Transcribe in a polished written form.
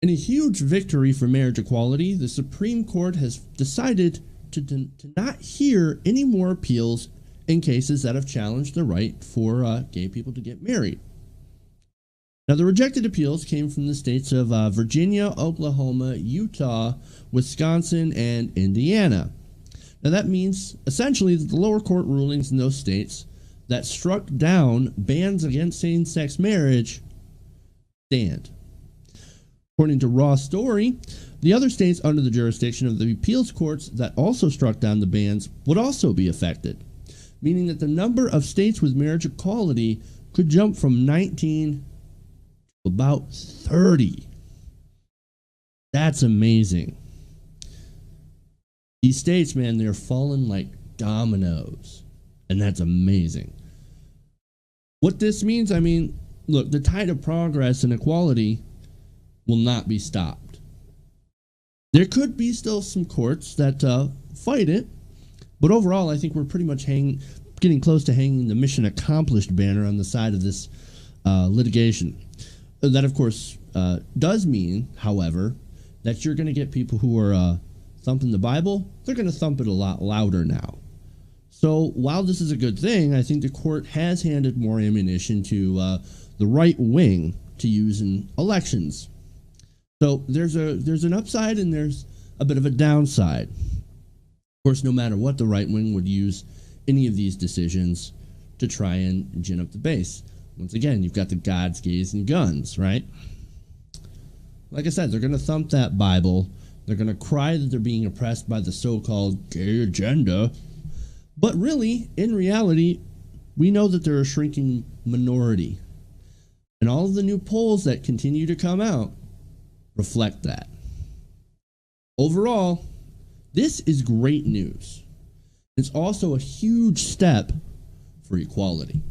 In a huge victory for marriage equality, the Supreme Court has decided to not hear any more appeals in cases that have challenged the right for gay people to get married. Now, the rejected appeals came from the states of Virginia, Oklahoma, Utah, Wisconsin, and Indiana. Now, that means essentially that the lower court rulings in those states that struck down bans against same-sex marriage stand. According to Raw Story, the other states under the jurisdiction of the appeals courts that also struck down the bans would also be affected, meaning that the number of states with marriage equality could jump from 19 to about 30. That's amazing. These states, man, they're falling like dominoes, and that's amazing. What this means, I mean, look, the tide of progress and equality will not be stopped. There could be still some courts that fight it, but overall, I think we're pretty much getting close to hanging the mission accomplished banner on the side of this litigation. That, of course, does mean, however, that you're going to get people who are thumping the Bible. They're going to thump it a lot louder now. So while this is a good thing, I think the court has handed more ammunition to the right wing to use in elections. So there's an upside and there's a bit of a downside. Of course, no matter what, the right wing would use any of these decisions to try and gin up the base. Once again, you've got the gods, gays, and guns, right? Like I said, they're going to thump that Bible. They're going to cry that they're being oppressed by the so-called gay agenda. But really, in reality, we know that they're a shrinking minority. And all of the new polls that continue to come out reflect that. Overall, this is great news. It's also a huge step for equality.